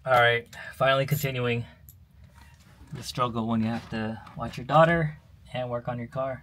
Alright, finally continuing the struggle when you have to watch your daughter and work on your car.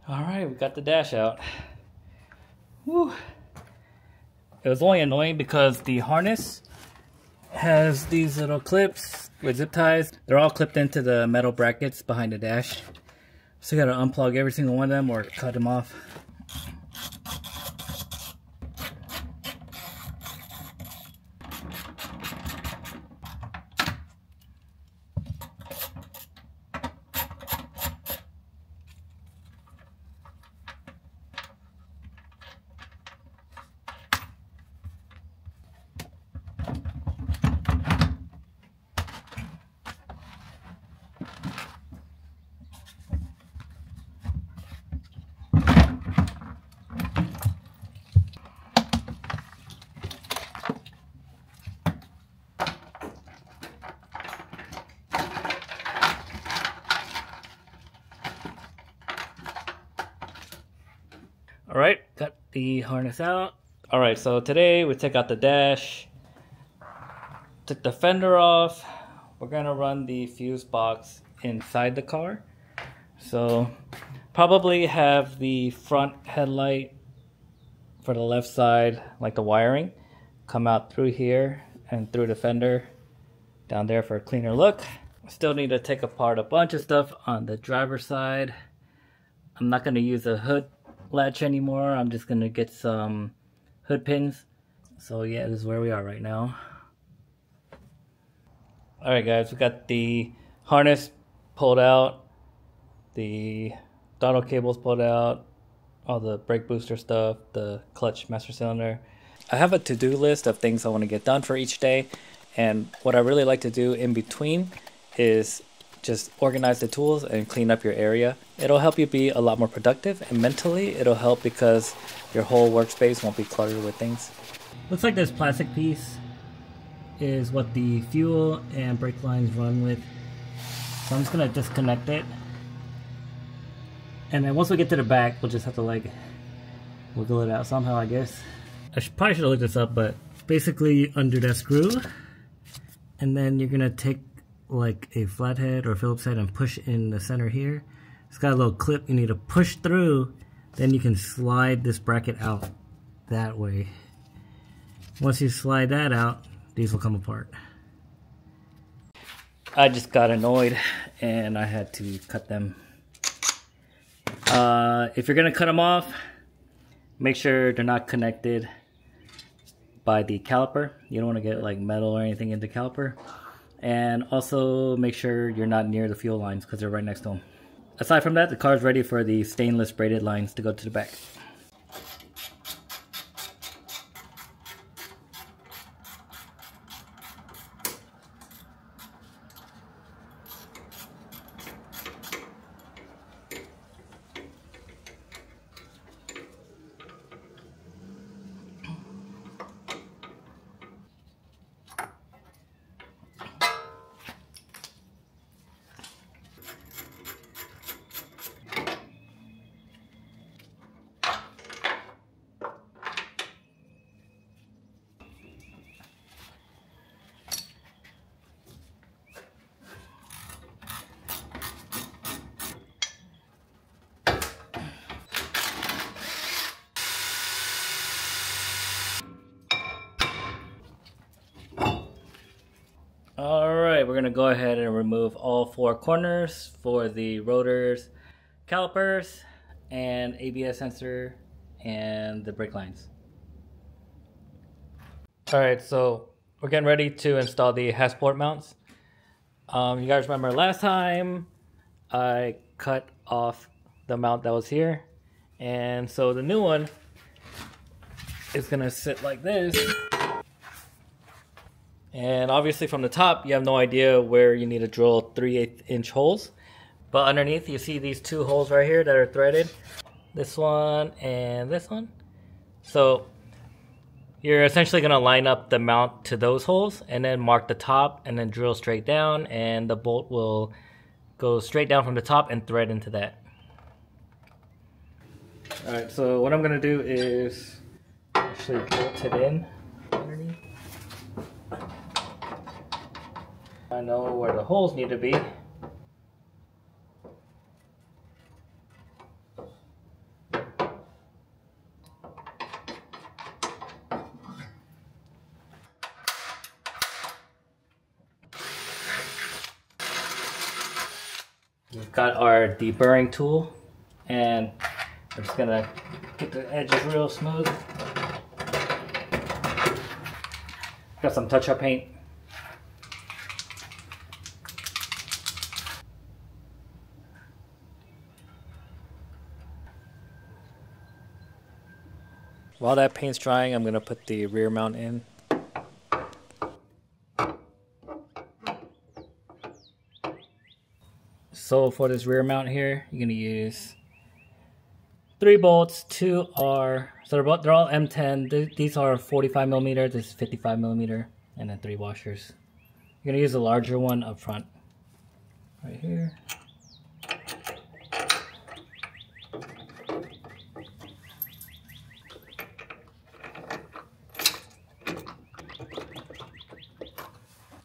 Alright, we got the dash out. Whew. It was only annoying because the harness has these little clips with zip ties. They're all clipped into the metal brackets behind the dash. So you gotta unplug every single one of them or cut them off. Alright, got the harness out. Alright, so today we took out the dash, took the fender off. We're gonna run the fuse box inside the car. So probably have the front headlight for the left side, like the wiring, come out through here and through the fender down there for a cleaner look. Still need to take apart a bunch of stuff on the driver's side. I'm not gonna use a hood latch anymore. I'm just gonna get some hood pins. So yeah, this is where we are right now. Alright guys, we got the harness pulled out, the throttle cables pulled out, all the brake booster stuff, the clutch master cylinder. I have a to-do list of things I want to get done for each day, and what I really like to do in between is just organize the tools and clean up your area. It'll help you be a lot more productive, and mentally it'll help because your whole workspace won't be cluttered with things. Looks like this plastic piece is what the fuel and brake lines run with. So I'm just gonna disconnect it. And then once we get to the back, we'll just have to like wiggle it out somehow, I guess. Probably should have looked this up, but basically under that screw, and then you're gonna take like a flathead or Phillips head and push in the center here. It's got a little clip you need to push through, then you can slide this bracket out that way. Once you slide that out, these will come apart. I just got annoyed and I had to cut them. If you're gonna cut them off, make sure they're not connected by the caliper. You don't want to get like metal or anything in the caliper. And also make sure you're not near the fuel lines because they're right next to them. Aside from that, the car is ready for the stainless braided lines to go to the back. Alright, we're going to go ahead and remove all four corners for the rotors, calipers, and ABS sensor, and the brake lines. Alright, so we're getting ready to install the Hasport mounts. You guys remember last time I cut off the mount that was here. And so the new one is gonna sit like this. And obviously from the top, you have no idea where you need to drill 3/8 inch holes. But underneath, you see these two holes right here that are threaded. This one and this one. So you're essentially gonna line up the mount to those holes and then mark the top and then drill straight down, and the bolt will go straight down from the top and thread into that. Alright, so what I'm gonna do is actually bolt it in underneath. I know where the holes need to be. We've got our deburring tool, and we're just gonna get the edges real smooth. Got some touch-up paint. While that paint's drying, I'm gonna put the rear mount in. So for this rear mount here, you're gonna use 3 bolts. 2 are, so they're all M10. These are 45 millimeter, this is 55 millimeter, and then 3 washers. You're gonna use the larger one up front, right here.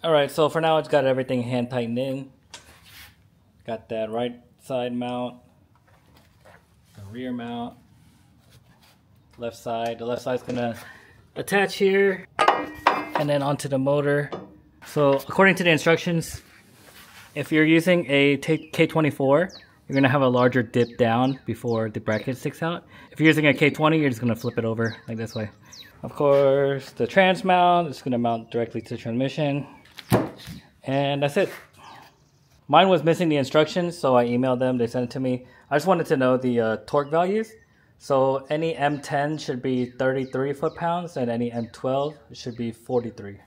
Alright, so for now it's got everything hand tightened in. Got that right side mount, the rear mount, left side. The left side's gonna attach here and then onto the motor. So according to the instructions, if you're using a K24, you're gonna have a larger dip down before the bracket sticks out. If you're using a K20, you're just gonna flip it over like this way. Of course, the trans mount is gonna mount directly to the transmission. And that's it. Mine was missing the instructions, so I emailed them, they sent it to me. I just wanted to know the torque values. So any M10 should be 33 foot-pounds, and any M12 should be 43.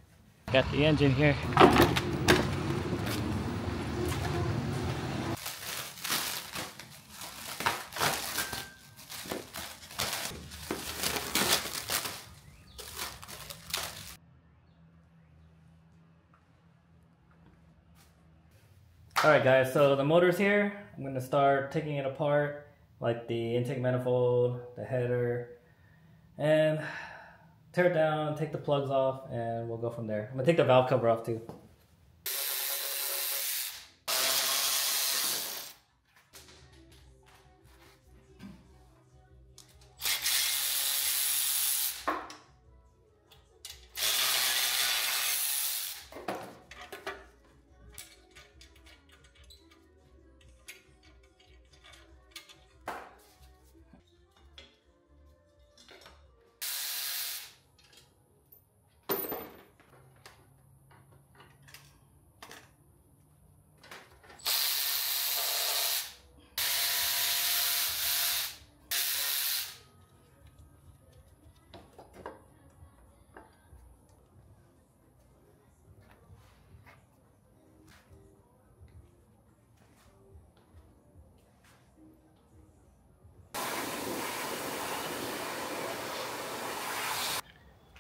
Got the engine here. Alright guys, so the motor's here. I'm going to start taking it apart, like the intake manifold, the header, and tear it down, take the plugs off, and we'll go from there. I'm going to take the valve cover off too.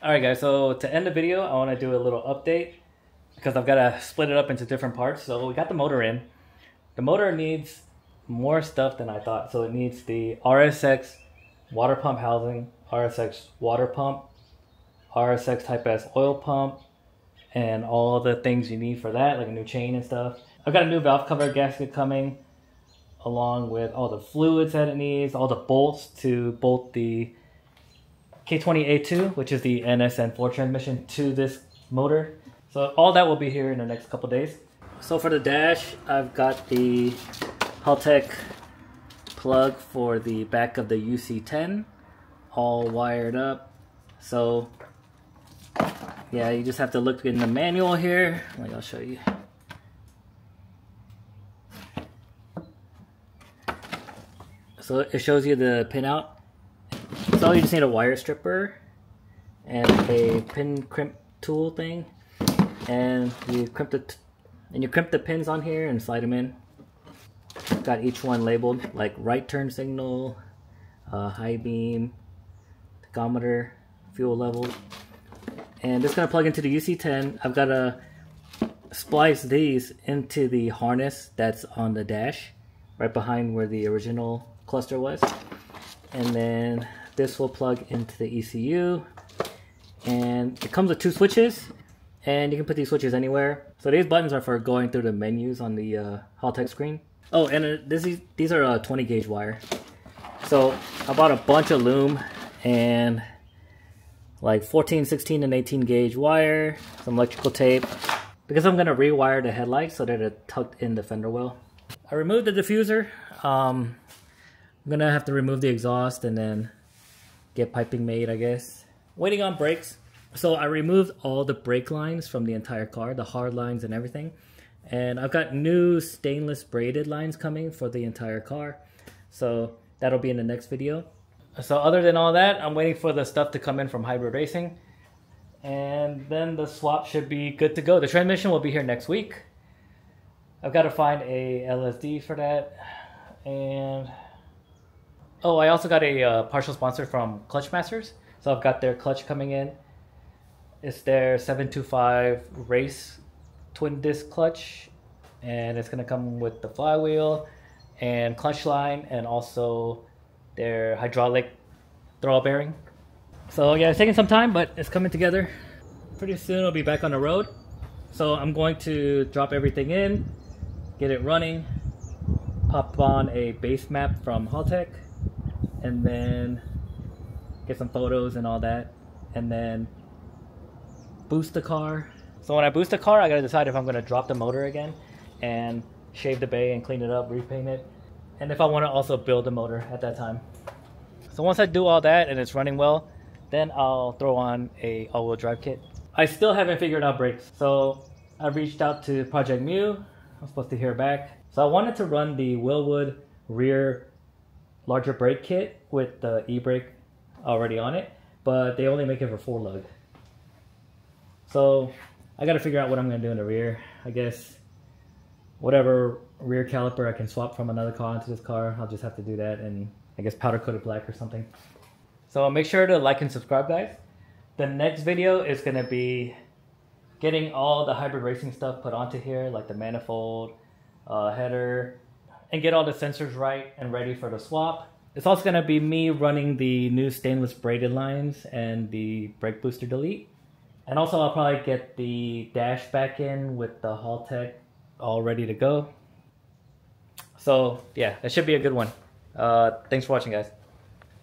Alright guys, so to end the video, I want to do a little update because I've got to split it up into different parts. So we got the motor in. The motor needs more stuff than I thought. So it needs the RSX water pump housing, RSX water pump, RSX Type S oil pump, and all the things you need for that, like a new chain and stuff. I've got a new valve cover gasket coming, along with all the fluids that it needs, all the bolts to bolt the K20A2, which is the NSN4 transmission, to this motor. So all that will be here in the next couple days. So for the dash, I've got the Haltech plug for the back of the UC10 all wired up. So yeah, you just have to look in the manual here. Like, I'll show you. So it shows you the pin out. So you just need a wire stripper and a pin crimp tool thing, and you crimp the pins on here and slide them in. Got each one labeled, like right turn signal, high beam, tachometer, fuel level, and it's gonna plug into the UC10. I've got to splice these into the harness that's on the dash, right behind where the original cluster was, and then this will plug into the ECU. And it comes with 2 switches, and you can put these switches anywhere. So these buttons are for going through the menus on the Haltech screen. Oh, and these are 20 gauge wire. So I bought a bunch of loom and like 14, 16, and 18 gauge wire, some electrical tape, because I'm gonna rewire the headlights so that it's tucked in the fender well. I removed the diffuser. I'm gonna have to remove the exhaust and then get piping made, I guess. Waiting on brakes. So I removed all the brake lines from the entire car, the hard lines and everything. And I've got new stainless braided lines coming for the entire car. So that'll be in the next video. So other than all that, I'm waiting for the stuff to come in from Hybrid Racing. And then the swap should be good to go. The transmission will be here next week. I've got to find a LSD for that. And oh, I also got a partial sponsor from Clutch Masters. So I've got their clutch coming in. It's their 725 race twin disc clutch, and it's gonna come with the flywheel and clutch line, and also their hydraulic throttle bearing. So yeah, it's taking some time, but it's coming together. Pretty soon I'll be back on the road. So I'm going to drop everything in, get it running, pop on a base map from Haltech, and then get some photos and all that, and then boost the car. So when I boost the car, I gotta decide if I'm gonna drop the motor again and shave the bay and clean it up, repaint it, and if I want to also build the motor at that time. So once I do all that and it's running well, then I'll throw on a all-wheel drive kit. I still haven't figured out brakes, so I reached out to Project Mu. I'm supposed to hear back. So I wanted to run the Willwood rear larger brake kit with the e-brake already on it, but they only make it for 4 lug. So I got to figure out what I'm going to do in the rear. I guess whatever rear caliper I can swap from another car into this car, I'll just have to do that, and I guess powder coat it black or something. So make sure to like and subscribe, guys. The next video is going to be getting all the hybrid racing stuff put onto here, like the manifold, header, and get all the sensors right and ready for the swap. It's also going to be me running the new stainless braided lines and the brake booster delete. And also I'll probably get the dash back in with the Haltech all ready to go. So yeah, that should be a good one. Thanks for watching, guys.